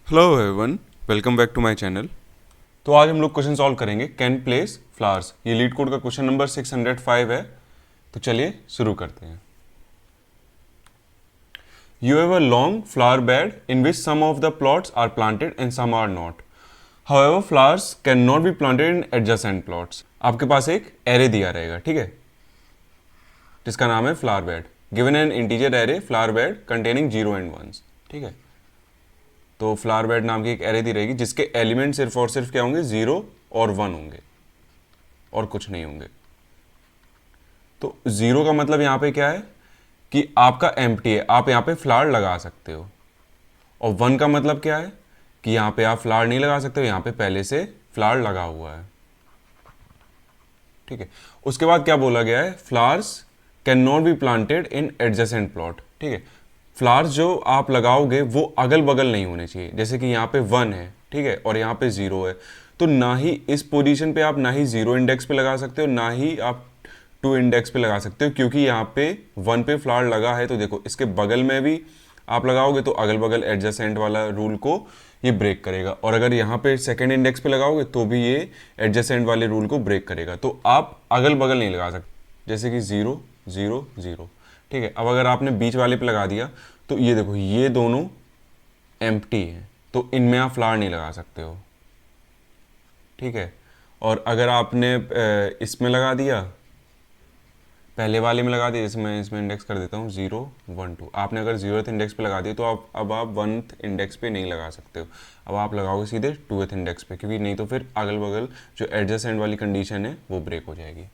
Hello everyone, welcome back to my channel. तो आज हम लोग क्वेश्चन सॉल्व करेंगे कैन प्लेस फ्लावर्स। ये लीड कोड का क्वेश्चन नंबर 605 है। तो चलिए शुरू करते हैं। You have a long flower bed in which some of the plots are planted and some are not. However flowers can not be planted in adjacent plots. आपके पास एक एरे दिया रहेगा, ठीक है, जिसका नाम है flower bed. Given an integer array flower bed containing 0 and 1, ठीक है। तो फ्लावर बेड नाम की एक एरे दी रहेगी जिसके एलिमेंट सिर्फ और सिर्फ क्या होंगे, 0 और 1 होंगे और कुछ नहीं होंगे। तो 0 का मतलब यहाँ पे क्या है कि आपका एम्प्टी है, आप यहाँ पे फ्लावर लगा सकते हो। और 1 का मतलब क्या है कि यहाँ पे आप फ्लावर नहीं लगा सकते हो, यहाँ पे पहले से फ्लावर लगा हुआ है, ठीक है। उसके बाद क्या बोला गया है, flowers can not be planted in adjacent plot, ठीक है। फ्लावर्स जो आप लगाओगे वो अगल बगल नहीं होने चाहिए। जैसे कि यहाँ पे 1 है, ठीक है, और यहाँ पे 0 है, तो ना ही इस पोजीशन पे आप ना ही 0 इंडेक्स पे लगा सकते हो, ना ही आप 2 इंडेक्स पे लगा सकते हो, क्योंकि यहाँ पे 1 पे फ्लावर लगा है। तो देखो इसके बगल में भी आप लगाओगे तो अगल बगल एडजेसेंट वाला रूल को ये ब्रेक करेगा, और अगर यहाँ पे सेकेंड इंडेक्स पे लगाओगे तो भी ये एडजेसेंट वाले रूल को ब्रेक करेगा। तो आप अगल बगल नहीं लगा सकते, जैसे कि 0 0 0, ठीक है। अब अगर आपने बीच वाले पे लगा दिया तो ये देखो ये दोनों एम्प्टी हैं, तो इनमें आप फ्लावर नहीं लगा सकते हो, ठीक है। और अगर आपने इसमें लगा दिया, पहले वाले में लगा दिया, जैसे मैं इसमें इंडेक्स कर देता हूँ 0 1 2, आपने अगर 0th इंडेक्स पे लगा दिया तो आप 1th इंडेक्स पे नहीं लगा सकते हो। अब आप लगाओगे सीधे 2th इंडेक्स पे, क्योंकि नहीं तो फिर अगल बगल जो एडजेसेंट वाली कंडीशन है वो ब्रेक हो जाएगी,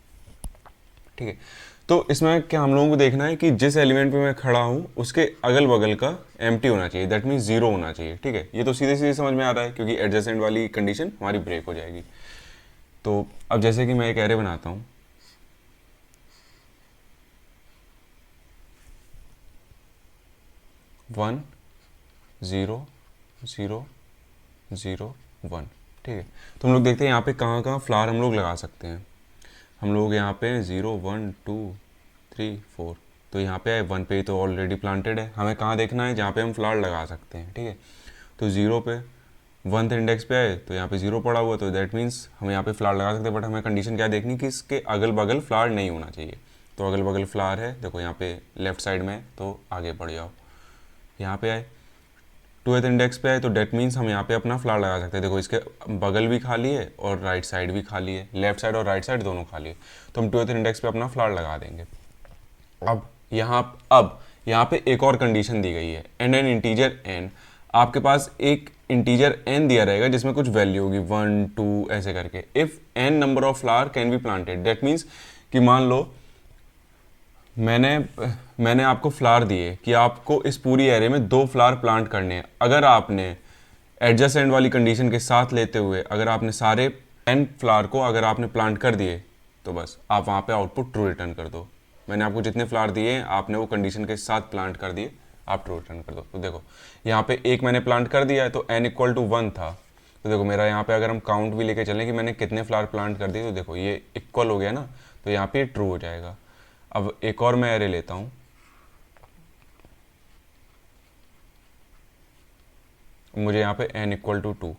ठीक है। तो इसमें क्या हम लोगों को देखना है कि जिस एलिमेंट पे मैं खड़ा हूँ उसके अगल बगल का एम्प्टी होना चाहिए, दैट मीन्स 0 होना चाहिए, ठीक है। ये तो सीधे सीधे समझ में आ रहा है, क्योंकि एडजेसेंट वाली कंडीशन हमारी ब्रेक हो जाएगी। तो अब जैसे कि मैं एक एरे बनाता हूँ, 1 0 0 0 1, ठीक है। तो हम लोग देखते हैं यहाँ पे कहाँ कहाँ फ्लावर हम लोग लगा सकते हैं। हम लोग यहाँ पे 0 1 2 3 4, तो यहाँ पे 1 पे ही तो ऑलरेडी प्लांटेड है। हमें कहाँ देखना है, जहाँ पे हम फ्लावर लगा सकते हैं, ठीक है। तो 0 पे 1th इंडेक्स पे आए तो यहाँ पे 0 पड़ा हुआ, तो दैट मीन्स हम यहाँ पे फ्लावर लगा सकते हैं। बट हमें कंडीशन क्या देखनी कि इसके अगल बगल फ्लावर नहीं होना चाहिए। तो अगल बगल फ्लावर है, देखो यहाँ पे लेफ्ट साइड में है, तो आगे बढ़ जाओ। यहाँ पे आए 2th इंडेक्स पे आए तो डेट मीन्स हम यहाँ पे अपना फ्लावर लगा सकते हैं। देखो इसके बगल भी खाली है और राइट साइड भी खाली है, लेफ्ट साइड और राइट साइड दोनों खाली है, तो हम 2th इंडेक्स पे अपना फ्लावर लगा देंगे। अब यहाँ पे एक और कंडीशन दी गई है, एंड एन इंटीजर एन। आपके पास एक इंटीजर एन दिया रहेगा जिसमें कुछ वैल्यू होगी 1 2 ऐसे करके। If n number of flower can be planted, that means कि मान लो मैंने मैंने आपको फ्लावर दिए कि आपको इस पूरी एरे में 2 फ्लावर प्लांट करने हैं। अगर आपने एडजेसेंट वाली कंडीशन के साथ लेते हुए अगर आपने सारे 10 फ्लावर को अगर आपने प्लांट कर दिए तो बस आप वहाँ पे आउटपुट ट्रू रिटर्न कर दो। मैंने आपको जितने फ्लावर दिए आपने वो कंडीशन के साथ प्लांट कर दिए, आप ट्रू रिटर्न कर दो। तो देखो यहाँ पे एक मैंने प्लांट कर दिया है तो n = 1 था। तो देखो मेरा यहाँ पे अगर हम काउंट भी लेके चलें कि मैंने कितने फ्लावर प्लांट कर दिए, तो देखो ये इक्वल हो गया ना, तो यहाँ पे ट्रू हो जाएगा। अब एक और मैं एरे लेता हूँ, मुझे यहाँ पे n = 2।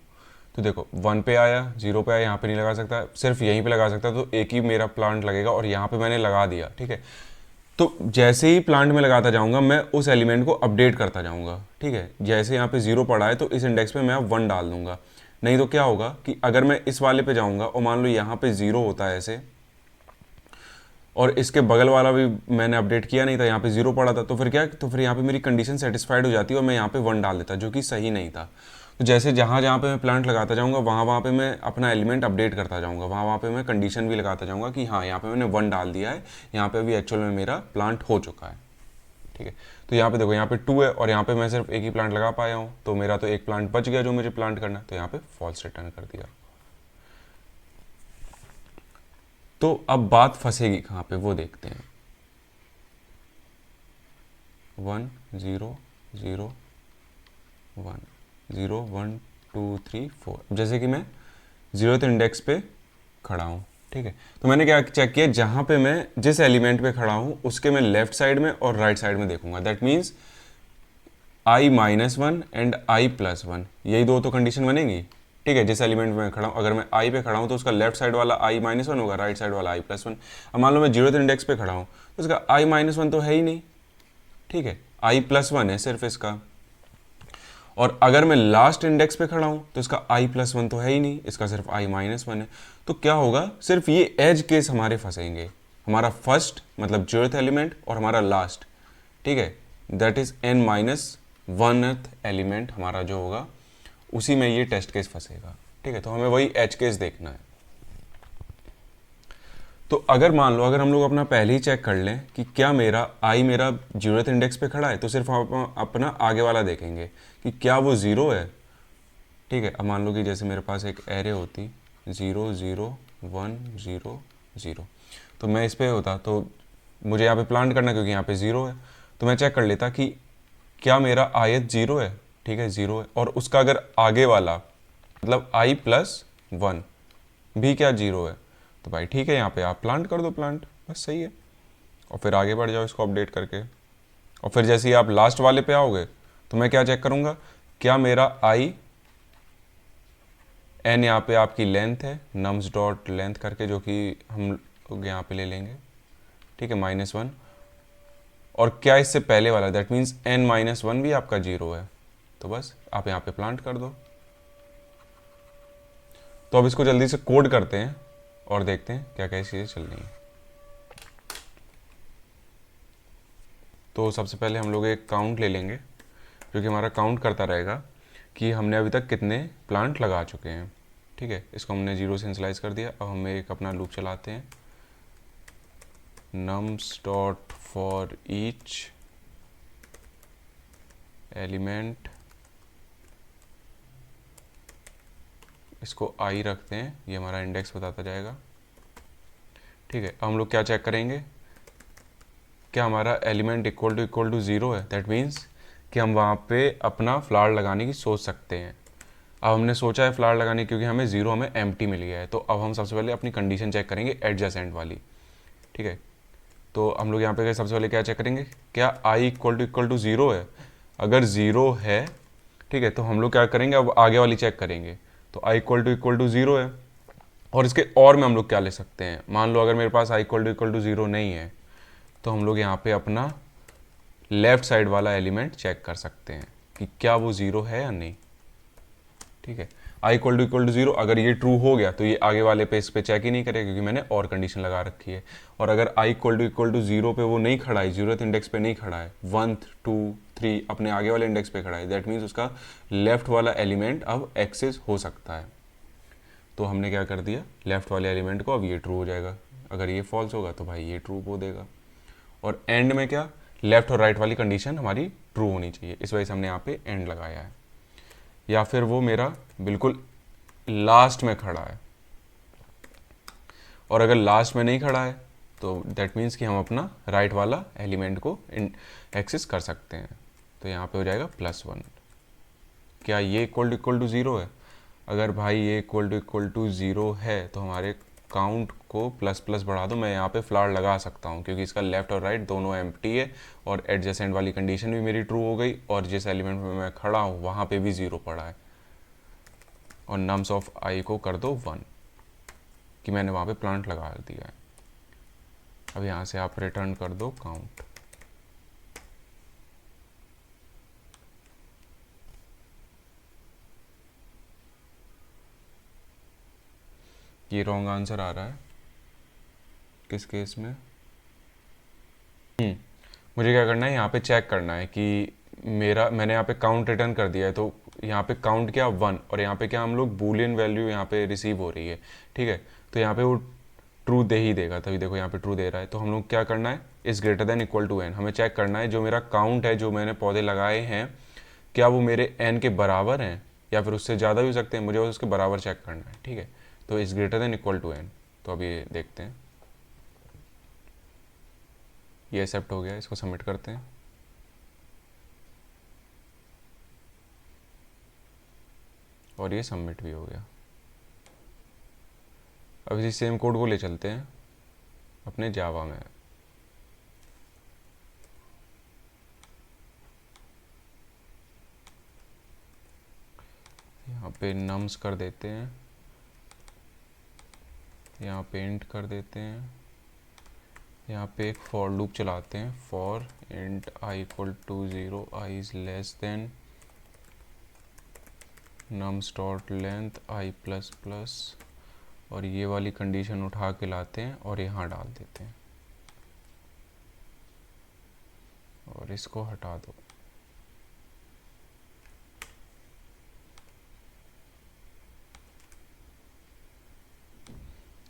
तो देखो 1 पे आया 0 पे आया, यहाँ पे नहीं लगा सकता, सिर्फ यहीं पे लगा सकता, तो एक ही मेरा प्लांट लगेगा और यहाँ पे मैंने लगा दिया, ठीक है। तो जैसे ही प्लांट में लगाता जाऊँगा मैं उस एलिमेंट को अपडेट करता जाऊँगा, ठीक है। जैसे यहाँ पे 0 पड़ा है तो इस इंडेक्स पे मैं 1 डाल दूंगा। नहीं तो क्या होगा कि अगर मैं इस वाले पे जाऊँगा और मान लो यहाँ पे 0 होता है ऐसे, और इसके बगल वाला भी मैंने अपडेट किया नहीं था, यहाँ पे 0 पड़ा था, तो फिर क्या, तो फिर यहाँ पे मेरी कंडीशन सेटिस्फाइड हो जाती है और मैं यहाँ पे 1 डाल देता, जो कि सही नहीं था। तो जैसे जहाँ जहाँ पे मैं प्लांट लगाता जाऊँगा वहाँ वहाँ पे मैं अपना एलिमेंट अपडेट करता जाऊँगा, वहाँ वहाँ पे मैं कंडीशन भी लगाता जाऊँगा कि हाँ यहाँ पे मैंने 1 डाल दिया है, यहाँ पे अभी एक्चुअल में मेरा प्लांट हो चुका है, ठीक है। तो यहाँ पे देखो यहाँ पे 2 है और यहाँ पे मैं सिर्फ एक ही प्लांट लगा पाया हूँ, तो मेरा तो एक प्लांट बच गया जो मुझे प्लांट करना, तो यहाँ पे फॉल्स रिटर्न कर दिया। तो अब बात फंसेगी कहाँ पे वो देखते हैं। 1 0 0 1 0 1 2 3 4। जैसे कि मैं 0th इंडेक्स पे खड़ा हूँ, ठीक है। तो मैंने क्या चेक किया, जहाँ पे मैं जिस एलिमेंट पे खड़ा हूँ उसके मैं लेफ्ट साइड में और राइट साइड में देखूंगा। That means i-1 and i+1, यही दो तो कंडीशन बनेगी। ठीक है, जिस एलिमेंट में खड़ा हूँ, अगर मैं i पे खड़ा हूँ तो उसका लेफ्ट साइड वाला i-1 होगा, राइट साइड वाला i+1। अब मान लो मैं 0th इंडेक्स पे खड़ा हूँ तो उसका i-1 तो है ही नहीं। ठीक है, i+1 है सिर्फ इसका। और अगर मैं लास्ट इंडेक्स पे खड़ा हूँ तो इसका i+1 तो है ही नहीं, इसका सिर्फ i-1 है। तो क्या होगा, सिर्फ ये एज केस हमारे फंसेंगे, हमारा फर्स्ट मतलब 0th एलिमेंट और हमारा लास्ट। ठीक है, दैट इज n-1th एलिमेंट हमारा जो होगा उसी में ये टेस्ट केस फंसेगा। ठीक है, तो हमें वही एज केस देखना है। तो अगर मान लो, अगर हम लोग अपना पहले ही चेक कर लें कि क्या मेरा मेरा 0th इंडेक्स पे खड़ा है, तो सिर्फ हम अपना आगे वाला देखेंगे कि क्या वो 0 है। ठीक है, अब मान लो कि जैसे मेरे पास एक एरे होती 0 0 1 0 0, तो मैं इस पे होता तो मुझे यहाँ पे प्लांट करना, क्योंकि यहाँ पे 0 है, तो मैं चेक कर लेता कि क्या मेरा आयत 0 है। ठीक है, 0 है, और उसका अगर आगे वाला मतलब i+1 भी क्या 0 है, तो भाई ठीक है, यहाँ पे आप प्लांट कर दो, प्लांट बस सही है, और फिर आगे बढ़ जाओ इसको अपडेट करके। और फिर जैसे ही आप लास्ट वाले पे आओगे तो मैं क्या चेक करूँगा, क्या मेरा n यहाँ पे आपकी लेंथ है, नम्स डॉट लेंथ करके, जो कि हम लोग यहाँ पे ले लेंगे। ठीक है, -1, और क्या इससे पहले वाला, दैट मीन्स n-1 भी आपका 0 है, तो बस आप यहाँ पे प्लांट कर दो। तो अब इसको जल्दी से कोड करते हैं और देखते हैं क्या क्या चीज़ें चल रही हैं। तो सबसे पहले हम लोग एक काउंट ले लेंगे, जो कि हमारा काउंट करता रहेगा कि हमने अभी तक कितने प्लांट लगा चुके हैं। ठीक है, इसको हमने 0 से इनिशियलाइज कर दिया। अब हम एक अपना लूप चलाते हैं, nums dot for each element, इसको i रखते हैं, ये हमारा इंडेक्स बताता जाएगा। ठीक है, अब हम लोग क्या चेक करेंगे, क्या हमारा एलिमेंट इक्वल टू 0 है, दैट मीन्स कि हम वहाँ पे अपना फ्लावर लगाने की सोच सकते हैं। अब हमने सोचा है फ्लावर लगाने, क्योंकि हमें 0 हमें एम्प्टी मिल गया है, तो अब हम सबसे पहले अपनी कंडीशन चेक करेंगे एडजेसेंट वाली। ठीक है, तो हम लोग यहाँ पे सबसे पहले क्या चेक करेंगे, क्या i इक्वल टू 0 है। अगर 0 है, ठीक है, तो हम लोग क्या करेंगे, अब आगे वाली चेक करेंगे, तो i इक्वल टू 0 है। और इसके और में हम लोग क्या ले सकते हैं, मान लो अगर मेरे पास i इक्वल टू 0 नहीं है, तो हम लोग यहाँ पे अपना लेफ्ट साइड वाला एलिमेंट चेक कर सकते हैं कि क्या वो 0 है या नहीं। ठीक है, i इक्वल टू 0, अगर ये ट्रू हो गया तो ये आगे वाले पे इस पे चेक ही नहीं करेगा, क्योंकि मैंने और कंडीशन लगा रखी है। और अगर i इक्वल टू 0 पे वो नहीं खड़ा है, 0th इंडेक्स पे नहीं खड़ा है, 1 2 3 अपने आगे वाले इंडेक्स पे खड़ा है, दैट मीन्स उसका लेफ्ट वाला एलिमेंट अब एक्सेस हो सकता है। तो हमने क्या कर दिया, लेफ्ट वाले एलिमेंट को अब ये ट्रू हो जाएगा, अगर ये फॉल्स होगा तो भाई ये ट्रू हो देगा। और एंड में क्या, लेफ्ट और राइट वाली कंडीशन हमारी ट्रू होनी चाहिए, इस वजह से हमने यहाँ पे एंड लगाया है। या फिर वो मेरा बिल्कुल लास्ट में खड़ा है, और अगर लास्ट में नहीं खड़ा है तो दैट मीन्स कि हम अपना राइट वाला एलिमेंट को एक्सेस कर सकते हैं। तो यहाँ पे हो जाएगा +1। क्या ये इक्वल टू 0 है, अगर भाई ये इक्वल टू 0 है तो हमारे काउंट को प्लस प्लस बढ़ा दो। मैं यहाँ पे फ्लावर लगा सकता हूँ, क्योंकि इसका लेफ्ट और राइट दोनों एम्प्टी है, और एडजेसेंट वाली कंडीशन भी मेरी ट्रू हो गई, और जिस एलिमेंट में मैं खड़ा हूँ वहाँ पे भी 0 पड़ा है। और नम्स ऑफ i को कर दो 1, कि मैंने वहाँ पे प्लांट लगा दिया है। अब यहाँ से आप रिटर्न कर दो काउंट। ये रॉन्ग आंसर आ रहा है, किस केस में। मुझे क्या करना है, यहाँ पे चेक करना है कि मैंने यहाँ पे काउंट रिटर्न कर दिया है, तो यहाँ पे काउंट क्या 1, और यहाँ पे क्या हम लोग बूलियन वैल्यू यहाँ पे रिसीव हो रही है। ठीक है, तो यहाँ पे वो ट्रू दे ही देगा, तभी देखो यहाँ पे ट्रू दे रहा है। तो हम लोग क्या करना है, is greater than equal to n, हमें चेक करना है जो मेरा काउंट है, जो मैंने पौधे लगाए हैं, क्या वो मेरे n के बराबर हैं, या फिर उससे ज़्यादा भी हो सकते हैं, मुझे उसके बराबर चेक करना है। ठीक है, तो is greater than equal to n। तो अब ये देखते हैं, ये एक्सेप्ट हो गया, इसको सबमिट करते हैं। और ये सबमिट भी हो गया। अब इसी सेम कोड को ले चलते हैं अपने जावा में। यहाँ पे नम्स कर देते हैं, यहाँ पे इंट कर देते हैं, यहाँ पे एक फॉर लूप चलाते हैं, for int i equal to 0, i is less than nums dot length i plus plus, और ये वाली कंडीशन उठा के लाते हैं और यहाँ डाल देते हैं और इसको हटा दो।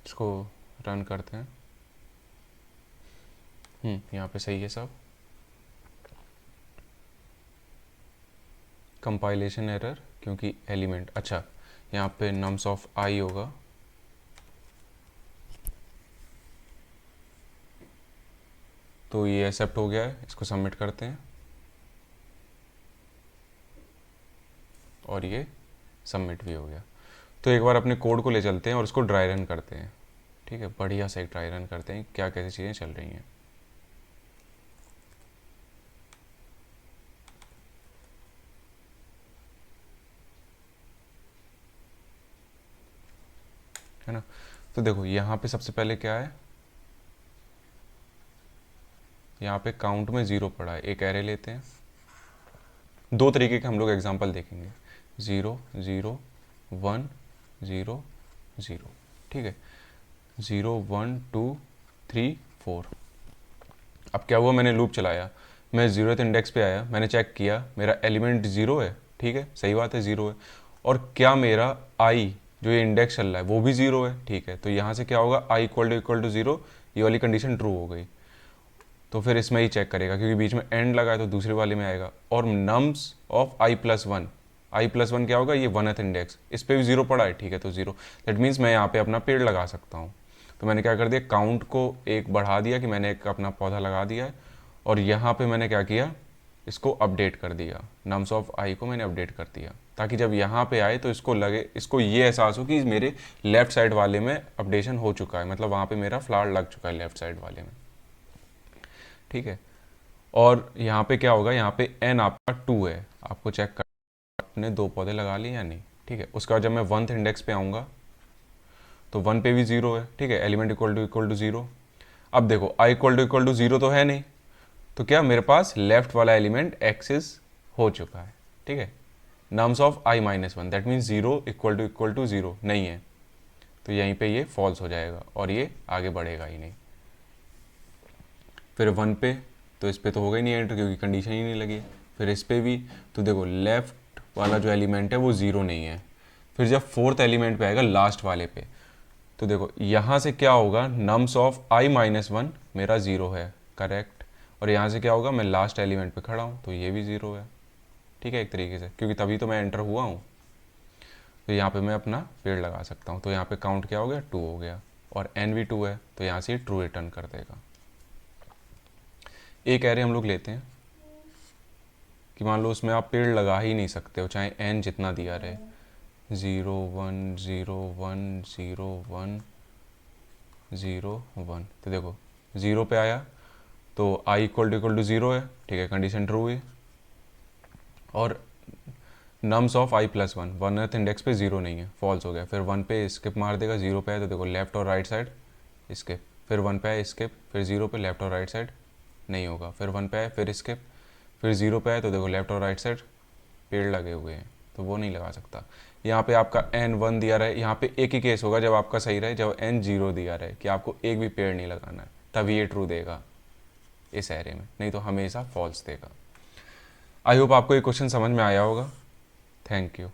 इसको रन करते हैं। यहाँ पे सही है सब। कंपाइलेशन एरर क्योंकि एलिमेंट, अच्छा यहाँ पे नम्स ऑफ आई होगा, तो ये एक्सेप्ट हो गया है। इसको सबमिट करते हैं और ये सबमिट भी हो गया। तो एक बार अपने कोड को ले चलते हैं और उसको ड्राई रन करते हैं। ठीक है, बढ़िया से एक ड्राई रन करते हैं क्या कैसी चीज़ें चल रही हैं। है ना। तो देखो यहाँ पे सबसे पहले क्या है, यहाँ पे काउंट में 0 पड़ा है। एक एरे लेते हैं, दो तरीके के हम लोग एग्जांपल देखेंगे, 0 0 1 0 0। ठीक है, 0 1 2 3 4। अब क्या हुआ, मैंने लूप चलाया, मैं 0th इंडेक्स पे आया, मैंने चेक किया मेरा एलिमेंट 0 है। ठीक है, सही बात है 0 है। और क्या मेरा आई जो ये इंडेक्स चल रहा है वो भी 0 है। ठीक है, तो यहाँ से क्या होगा, आई इक्वल टू 0, ये वाली कंडीशन ट्रू हो गई। तो फिर इसमें ही चेक करेगा क्योंकि बीच में एंड लगा है तो दूसरे वाले में आएगा। और nums of I plus one, I plus one क्या होगा, ये 1th इंडेक्स, इस पर भी 0 पड़ा है। ठीक है, तो 0, दैट मीन्स मैं यहाँ पे अपना पेड़ लगा सकता हूँ। तो मैंने क्या कर दिया, काउंट को एक बढ़ा दिया कि मैंने एक अपना पौधा लगा दिया है, और यहाँ पे मैंने क्या किया, इसको अपडेट कर दिया, नम्स ऑफ आई को मैंने अपडेट कर दिया, ताकि जब यहाँ पे आए तो इसको लगे, इसको ये एहसास हो कि मेरे लेफ्ट साइड वाले में अपडेशन हो चुका है, मतलब वहाँ पे मेरा फ्लावर लग चुका है लेफ्ट साइड वाले में। ठीक है, और यहाँ पे क्या होगा, यहाँ पे n आपका 2 है, आपको चेक कर आपने 2 पौधे लगा लिए या नहीं। ठीक है, उसके बाद जब मैं 1th इंडेक्स पे आऊँगा तो 1 पे भी 0 है। ठीक है, एलिमेंट इक्वल टू 0। अब देखो आई इक्वल टू 0 तो है नहीं, तो क्या मेरे पास लेफ्ट वाला एलिमेंट एक्सिस हो चुका है। ठीक है, nums of i minus one, that means 0 equal to 0 नहीं है, तो यहीं पे ये फॉल्स हो जाएगा और ये आगे बढ़ेगा ही नहीं। फिर 1 पे, तो इस पे तो होगा ही नहीं एंटर क्योंकि कंडीशन ही नहीं लगी। फिर इस पे भी, तो देखो लेफ्ट वाला जो एलिमेंट है वो 0 नहीं है। फिर जब 4th एलिमेंट पे आएगा लास्ट वाले पे, तो देखो यहाँ से क्या होगा, nums of i minus one मेरा 0 है, करेक्ट। और यहाँ से क्या होगा, मैं लास्ट एलिमेंट पे खड़ा हूँ तो ये भी 0 है। ठीक है, एक तरीके से, क्योंकि तभी तो मैं एंटर हुआ हूँ। तो यहाँ पे मैं अपना पेड़ लगा सकता हूँ। तो यहाँ पे काउंट क्या हो गया, 2 हो गया, और एन भी 2 है, तो यहाँ से ट्रू रिटर्न कर देगा। एक एरे हम लोग लेते हैं कि मान लो उसमें आप पेड़ लगा ही नहीं सकते हो, चाहे एन जितना दिया रहे, 0 1 0 1 0 1 0 1। तो देखो 0 पे आया तो आई इक्वल टू 0 है। ठीक है, कंडीशन ट्रू हुई। और nums of I plus one, 1th index पे 0 नहीं है, फॉल्स हो गया। फिर 1 पे स्किप मार देगा, 0 पे आए तो देखो लेफ्ट और राइट साइड स्किप, फिर 1 पे आए स्किप, फिर 0 पे लेफ्ट और राइट साइड नहीं होगा, फिर 1 पे आए फिर स्किप, फिर 0 पे आए तो देखो लेफ्ट और राइट साइड पेड़ लगे हुए हैं, तो वो नहीं लगा सकता। यहाँ पे आपका n 1 दिया रहे, यहाँ पे एक ही केस होगा जब आपका सही रहे, जब n 0 दिया रहे कि आपको एक भी पेड़ नहीं लगाना है, तभी ये ट्रू देगा इस एरे में, नहीं तो हमेशा फॉल्स देगा। आई होप आपको ये क्वेश्चन समझ में आया होगा। Thank you.